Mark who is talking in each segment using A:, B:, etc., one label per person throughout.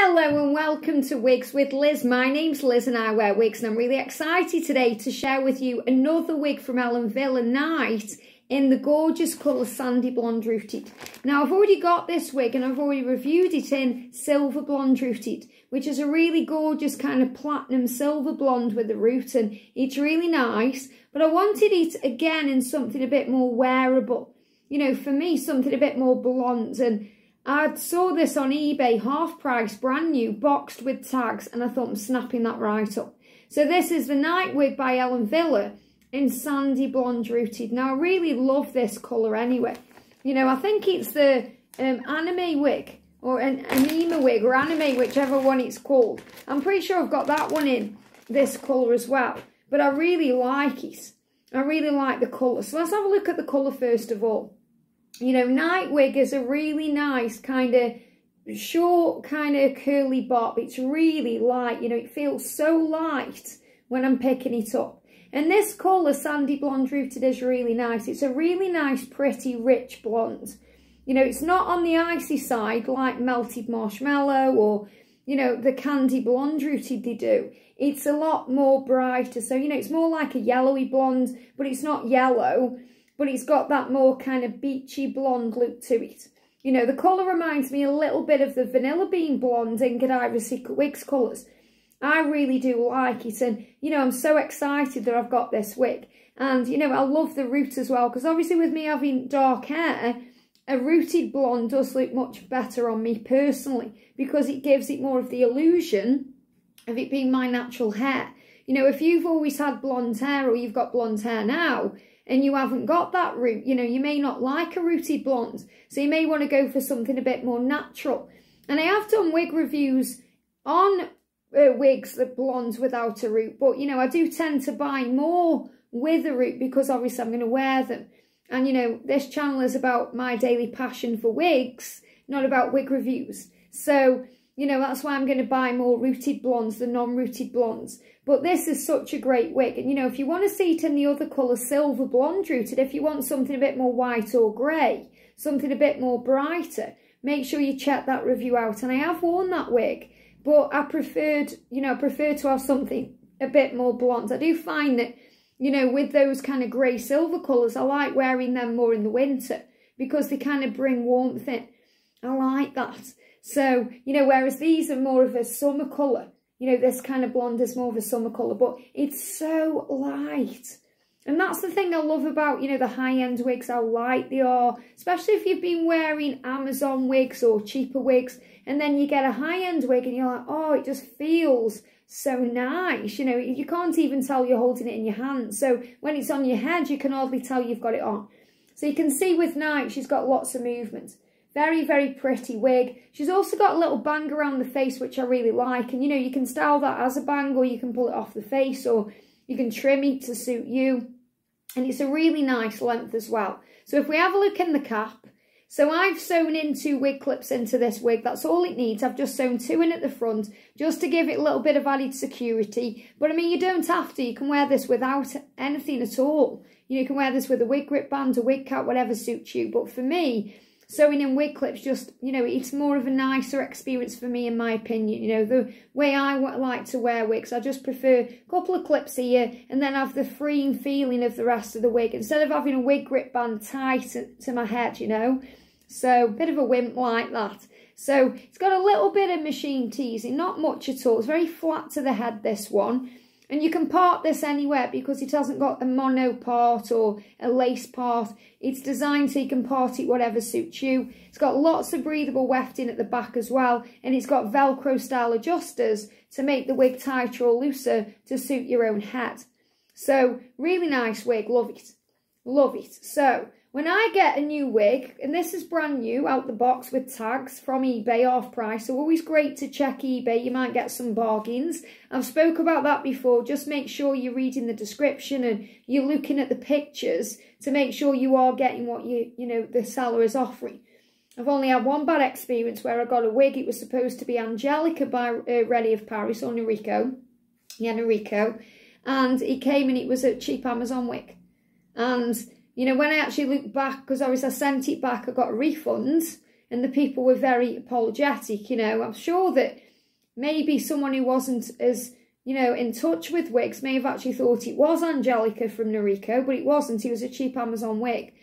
A: Hello and welcome to Wigs with Liz. My name's Liz and I wear wigs, and I'm really excited today to share with you another wig from Ellen Wille Night in the gorgeous colour Sandy Blonde Rooted. Now I've already got this wig and I've already reviewed it in Silver Blonde Rooted, which is a really gorgeous kind of platinum silver blonde with a root, and it's really nice, but I wanted it again in something a bit more wearable. You know, for me, something a bit more blonde, and I saw this on eBay, half price, brand new, boxed with tags, and I thought I'm snapping that right up. So this is the night wig by Ellen Wille in Sandy Blonde Rooted. Now I really love this colour anyway. You know, I think it's the anime wig, or an anime wig, or anime, whichever one it's called. I'm pretty sure I've got that one in this colour as well, but I really like it. I really like the colour. So let's have a look at the colour first of all. You know, night wig is a really nice kind of short, kind of curly bob. It's really light, you know, it feels so light when I'm picking it up. And this colour, Sandy Blonde Rooted, is really nice. It's a really nice, pretty, rich blonde. You know, it's not on the icy side like Melted Marshmallow or, you know, the Candy Blonde Rooted they do. It's a lot more brighter. So, you know, it's more like a yellowy blonde, but it's not yellow. But it's got that more kind of beachy blonde look to it. You know, the colour reminds me a little bit of the Vanilla Bean Blonde in Godiva Secret Wigs colours. I really do like it, and, you know, I'm so excited that I've got this wig. And, you know, I love the root as well, because obviously with me having dark hair, a rooted blonde does look much better on me personally, because it gives it more of the illusion of it being my natural hair. You know, if you've always had blonde hair, or you've got blonde hair now, and you haven't got that root, you know, you may not like a rooted blonde. So you may want to go for something a bit more natural. And I have done wig reviews on wigs that blondes without a root. But, you know, I do tend to buy more with a root because obviously I'm going to wear them. And, you know, this channel is about my daily passion for wigs, not about wig reviews. So, you know, that's why I'm going to buy more rooted blondes than non-rooted blondes. But this is such a great wig. And, you know, if you want to see it in the other colour, Silver Blonde Rooted, if you want something a bit more white or grey, something a bit more brighter, make sure you check that review out. And I have worn that wig, but I preferred, you know, I prefer to have something a bit more blonde. I do find that, you know, with those kind of grey silver colours, I like wearing them more in the winter because they kind of bring warmth in. I like that. So, you know, whereas these are more of a summer colour. You know, this kind of blonde is more of a summer colour, but it's so light. And that's the thing I love about, you know, the high-end wigs, how light they are. Especially if you've been wearing Amazon wigs or cheaper wigs, and then you get a high-end wig and you're like, oh, it just feels so nice. You know, you can't even tell you're holding it in your hand. So when it's on your head, you can hardly tell you've got it on. So you can see with Night, she's got lots of movement. Very, very pretty wig. She's also got a little bang around the face, which I really like. And, you know, you can style that as a bang, or you can pull it off the face, or you can trim it to suit you. And it's a really nice length as well. So if we have a look in the cap, so I've sewn in 2 wig clips into this wig. That's all it needs. I've just sewn 2 in at the front, just to give it a little bit of added security. But, I mean, you don't have to. You can wear this without anything at all. You can wear this with a wig grip band, a wig cap, whatever suits you. But for me, sewing in wig clips, just, you know, it's more of a nicer experience for me, in my opinion. You know, the way I like to wear wigs, I just prefer a couple of clips here and then have the freeing feeling of the rest of the wig, instead of having a wig grip band tight to my head, you know. So, a bit of a wimp like that. So, it's got a little bit of machine teasing, not much at all. It's very flat to the head, this one. And you can part this anywhere because it hasn't got a mono part or a lace part. It's designed so you can part it whatever suits you. It's got lots of breathable wefting at the back as well. And it's got Velcro style adjusters to make the wig tighter or looser to suit your own head. So, really nice wig. Love it. Love it. So, when I get a new wig, and this is brand new out the box with tags from eBay, half price, so always great to check eBay, you might get some bargains. I've spoke about that before. Just make sure you're reading the description and you're looking at the pictures to make sure you are getting what you know, the seller is offering. I've only had one bad experience where I got a wig. It was supposed to be Angelica by Relly of Paris, or Noriko. Yeah, Noriko. And it came and it was a cheap Amazon wig. And, you know, when I actually looked back, because obviously I sent it back, I got a refund, and the people were very apologetic, you know. I'm sure that maybe someone who wasn't as, you know, in touch with wigs may have actually thought it was Angelica from Noriko, but it wasn't. It was a cheap Amazon wig.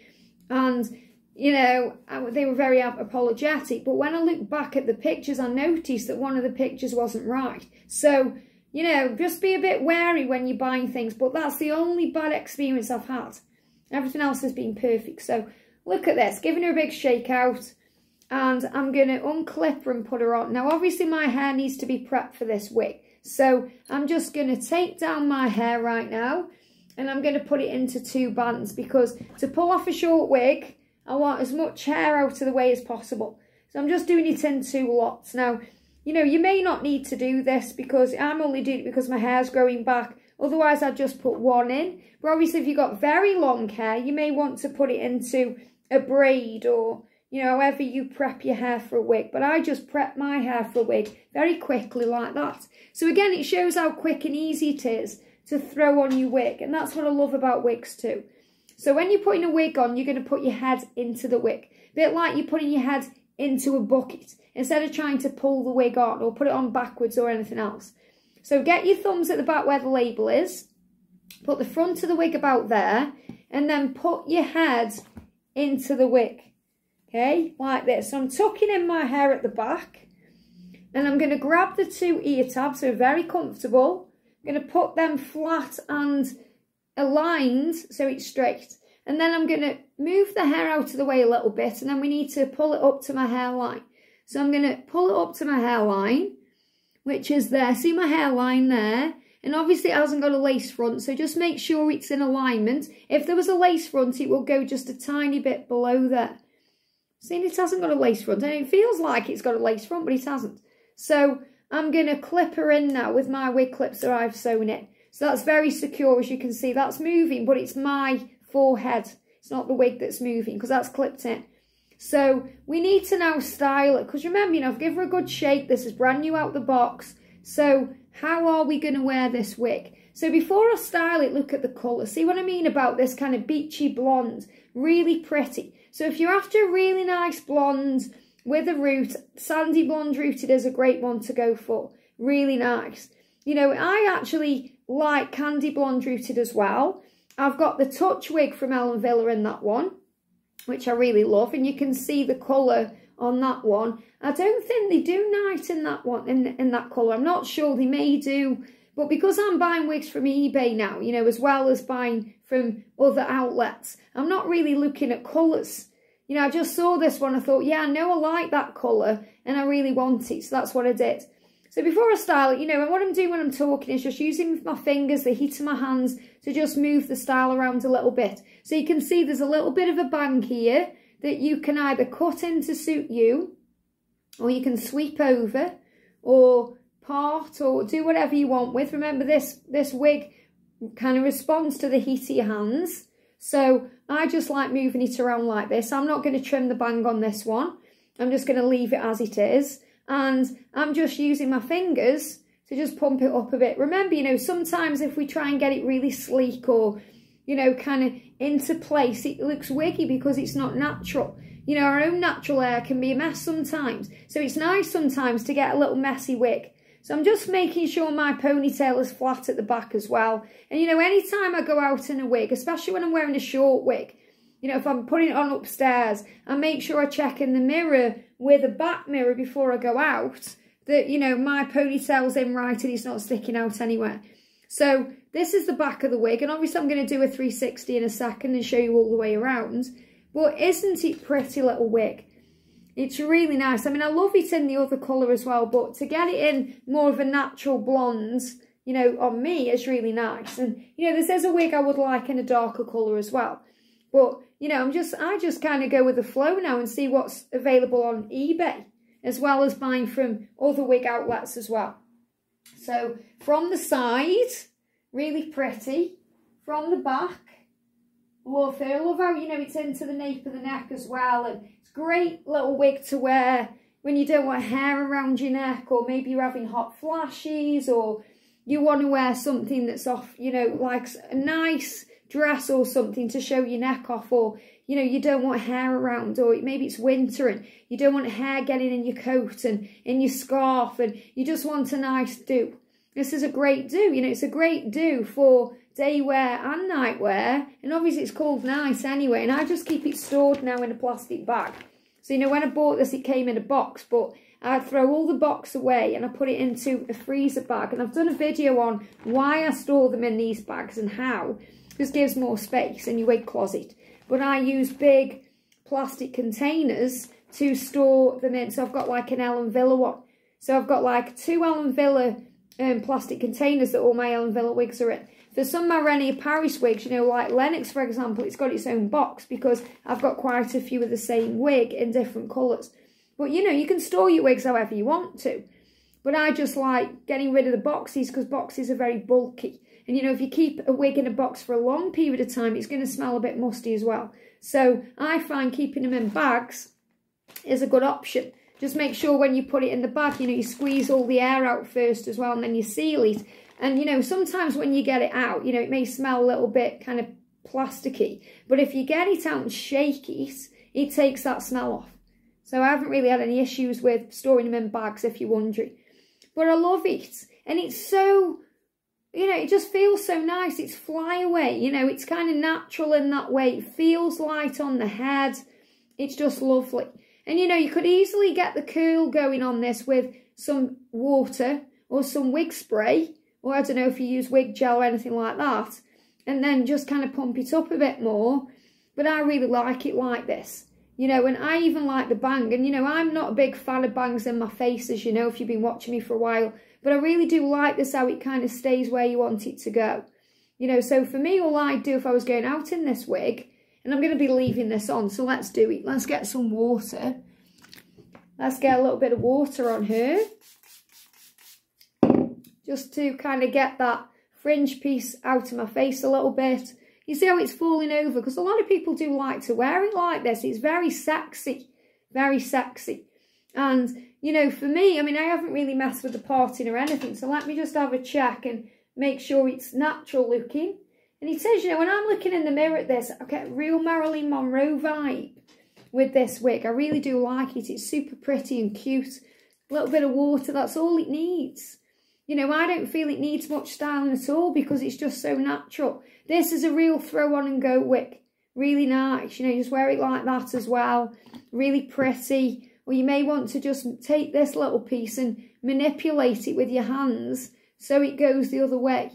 A: And, you know, they were very apologetic. But when I look back at the pictures, I noticed that one of the pictures wasn't right. So, you know, just be a bit wary when you're buying things. But that's the only bad experience I've had. Everything else has been perfect. So look at this, giving her a big shake out. And I'm going to unclip her and put her on. Now, obviously, my hair needs to be prepped for this wig. So I'm just going to take down my hair right now. And I'm going to put it into 2 bands. Because to pull off a short wig, I want as much hair out of the way as possible. So I'm just doing it in 2 lots. Now, you know, you may not need to do this because I'm only doing it because my hair's growing back. Otherwise, I'd just put 1 in. But obviously, if you've got very long hair, you may want to put it into a braid or, you know, however you prep your hair for a wig. But I just prep my hair for a wig very quickly like that. So again, it shows how quick and easy it is to throw on your wig. And that's what I love about wigs too. So when you're putting a wig on, you're going to put your head into the wig. A bit like you're putting your head into a bucket instead of trying to pull the wig on or put it on backwards or anything else. So get your thumbs at the back where the label is. Put the front of the wig about there. And then put your head into the wig. Okay, like this. So I'm tucking in my hair at the back. And I'm going to grab the 2 ear tabs. So very comfortable. I'm going to put them flat and aligned so it's straight. And then I'm going to move the hair out of the way a little bit. And then we need to pull it up to my hairline. So I'm going to pull it up to my hairline, which is there. See my hairline there? And obviously it hasn't got a lace front, so just make sure it's in alignment. If there was a lace front, it will go just a tiny bit below there. See, it hasn't got a lace front. And it feels like it's got a lace front, but it hasn't. So I'm going to clip her in now with my wig clips that I've sewn in. So that's very secure, as you can see. That's moving, but it's my forehead. It's not the wig that's moving, because that's clipped in. So we need to now style it, because remember, you know, give her a good shake. This is brand new out the box. So how are we going to wear this wig? So before I style it, look at the colour. See what I mean about this kind of beachy blonde? Really pretty. So if you're after a really nice blonde with a root, sandy blonde rooted is a great one to go for. Really nice. You know, I actually like candy blonde rooted as well. I've got the Touch wig from Ellen Wille in that one, which I really love. And you can see the colour on that one. I don't think they do night in that one, in that colour. I'm not sure, they may do. But because I'm buying wigs from eBay now, you know, as well as buying from other outlets, I'm not really looking at colours. You know, I just saw this one, I thought, yeah, I know I like that colour and I really want it. So that's what I did. So before I style it, you know, what I'm doing when I'm talking is just using my fingers, the heat of my hands, to just move the style around a little bit. So you can see there's a little bit of a bang here that you can either cut in to suit you, or you can sweep over, or part, or do whatever you want with. Remember, this wig kind of responds to the heat of your hands. So I just like moving it around like this. I'm not going to trim the bang on this one. I'm just going to leave it as it is. And I'm just using my fingers to just pump it up a bit. Remember, you know, sometimes if we try and get it really sleek or, you know, kind of into place, it looks wiggy because it's not natural. You know, our own natural hair can be a mess sometimes. So it's nice sometimes to get a little messy wig. So I'm just making sure my ponytail is flat at the back as well. And, you know, anytime I go out in a wig, especially when I'm wearing a short wig, you know, if I'm putting it on upstairs, I make sure I check in the mirror with a back mirror before I go out that, you know, my ponytail's in right and it's not sticking out anywhere. So this is the back of the wig. And obviously I'm going to do a 360 in a second and show you all the way around. But isn't it pretty little wig? It's really nice. I mean, I love it in the other colour as well, but to get it in more of a natural blonde, you know, on me is really nice. And, you know, this is a wig I would like in a darker colour as well. But, you know, I just kind of go with the flow now and see what's available on eBay, as well as buying from other wig outlets as well. So, from the side, really pretty. From the back, love it. I love how, you know, it's into the nape of the neck as well. And it's a great little wig to wear when you don't want hair around your neck, or maybe you're having hot flashes, or you want to wear something that's off, you know, like a nice dress or something to show your neck off, or, you know, you don't want hair around, or maybe it's winter and you don't want hair getting in your coat and in your scarf, and you just want a nice do. This is a great do. You know, it's a great do for day wear and night wear, and obviously it's called nice anyway, and I just keep it stored now in a plastic bag. So, you know, when I bought this, it came in a box, but I throw all the box away and I put it into a freezer bag. And I've done a video on why I store them in these bags and how. This gives more space in your wig closet. But I use big plastic containers to store them in. So I've got like an Ellen Wille one. So I've got like 2 Ellen Wille plastic containers that all my Ellen Wille wigs are in. For some of my Rene Paris wigs, you know, like Lennox, for example, it's got its own box because I've got quite a few of the same wig in different colours. But, you know, you can store your wigs however you want to. But I just like getting rid of the boxes because boxes are very bulky. And, you know, if you keep a wig in a box for a long period of time, it's going to smell a bit musty as well. So I find keeping them in bags is a good option. Just make sure when you put it in the bag, you know, you squeeze all the air out first as well, and then you seal it. And, you know, sometimes when you get it out, you know, it may smell a little bit kind of plasticky. But if you get it out and shake it, it takes that smell off. So I haven't really had any issues with storing them in bags, if you're wondering. But I love it. And it's so, you know, it just feels so nice. It's flyaway, you know, it's kind of natural in that way. It feels light on the head. It's just lovely. And, you know, you could easily get the curl going on this with some water or some wig spray. Or I don't know if you use wig gel or anything like that. And then just kind of pump it up a bit more. But I really like it like this. You know, and I even like the bang. And, you know, I'm not a big fan of bangs in my face, as you know, if you've been watching me for a while. But I really do like this, how it kind of stays where you want it to go. You know, so for me, all I'd do if I was going out in this wig, and I'm going to be leaving this on, so let's do it. Let's get some water. Let's get a little bit of water on her. Just to kind of get that fringe piece out of my face a little bit. You see how it's falling over? Because a lot of people do like to wear it like this. It's very sexy. Very sexy. And, you know, for me, I mean, I haven't really messed with the parting or anything. So let me just have a check and make sure it's natural looking. And it says, you know, when I'm looking in the mirror at this, I get a real Marilyn Monroe vibe with this wig. I really do like it. It's super pretty and cute. A little bit of water, that's all it needs. You know, I don't feel it needs much styling at all because it's just so natural. This is a real throw on and go wig. Really nice. You know, you just wear it like that as well. Really pretty. Or you may want to just take this little piece and manipulate it with your hands so it goes the other way.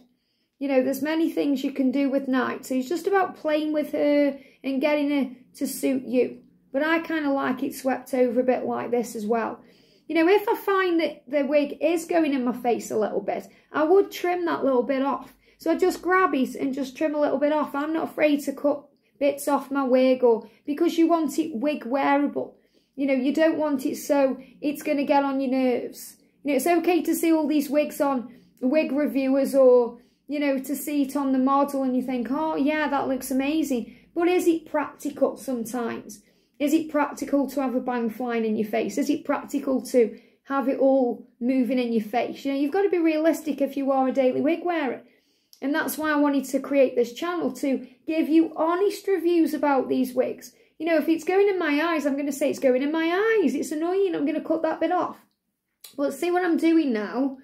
A: You know, there's many things you can do with night. So it's just about playing with her and getting her to suit you. But I kind of like it swept over a bit like this as well. You know, if I find that the wig is going in my face a little bit, I would trim that little bit off. So I just grab it and just trim a little bit off. I'm not afraid to cut bits off my wig, or because you want it wig wearable. You know, you don't want it so it's going to get on your nerves. You know, it's okay to see all these wigs on wig reviewers, or, you know, to see it on the model and you think, oh yeah, that looks amazing. But is it practical sometimes? Is it practical to have a bang flying in your face? Is it practical to have it all moving in your face? You know, you've got to be realistic if you are a daily wig wearer. And that's why I wanted to create this channel, to give you honest reviews about these wigs. You know, if it's going in my eyes, I'm going to say it's going in my eyes. It's annoying. I'm going to cut that bit off. But see what I'm doing now?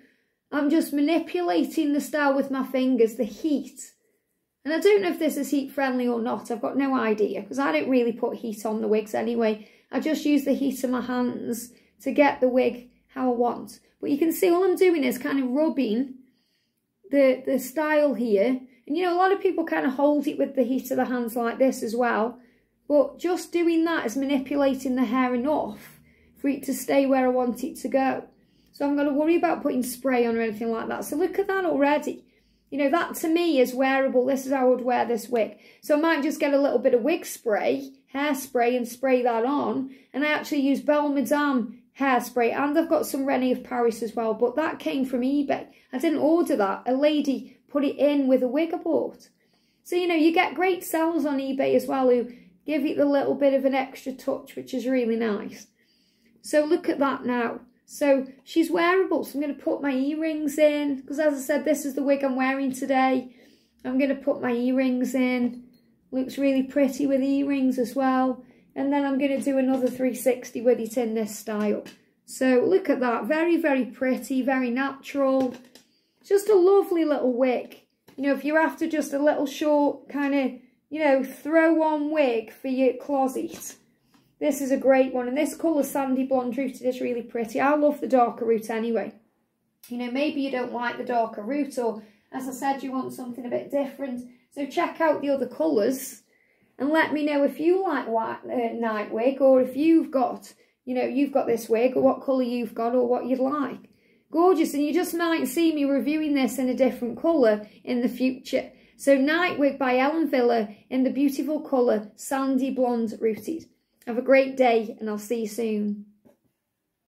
A: I'm just manipulating the style with my fingers, the heat. And I don't know if this is heat friendly or not. I've got no idea because I don't really put heat on the wigs anyway. I just use the heat of my hands to get the wig how I want. But you can see all I'm doing is kind of rubbing the style here. And you know, a lot of people kind of hold it with the heat of the hands like this as well. But just doing that is manipulating the hair enough for it to stay where I want it to go. So I'm going to worry about putting spray on or anything like that. So look at that already. You know, that to me is wearable. This is how I would wear this wig. So I might just get a little bit of wig spray, hairspray, and spray that on. And I actually use Belle Madame hairspray. And I've got some Rene of Paris as well. But that came from eBay. I didn't order that. A lady put it in with a wig I bought. So, you know, you get great sellers on eBay as well who give it a little bit of an extra touch, which is really nice. So look at that now. So she's wearable. So I'm going to put my earrings in. Because as I said, this is the wig I'm wearing today. I'm going to put my earrings in. Looks really pretty with earrings as well. And then I'm going to do another 360 with it in this style. So look at that. Very, very pretty, very natural. Just a lovely little wig. You know, if you're after just a little short kind of, you know, throw-on wig for your closet, this is a great one. And this colour, sandy blonde rooted, is really pretty. I love the darker root anyway. You know, maybe you don't like the darker root, or as I said, you want something a bit different. So check out the other colours and let me know if you like night wig, or if you've got, you know, you've got this wig, or what colour you've got, or what you'd like. Gorgeous, and you just might see me reviewing this in a different colour in the future. So Night Wig by Ellen Wille in the beautiful colour Sandy Blonde Rooted. Have a great day, and I'll see you soon.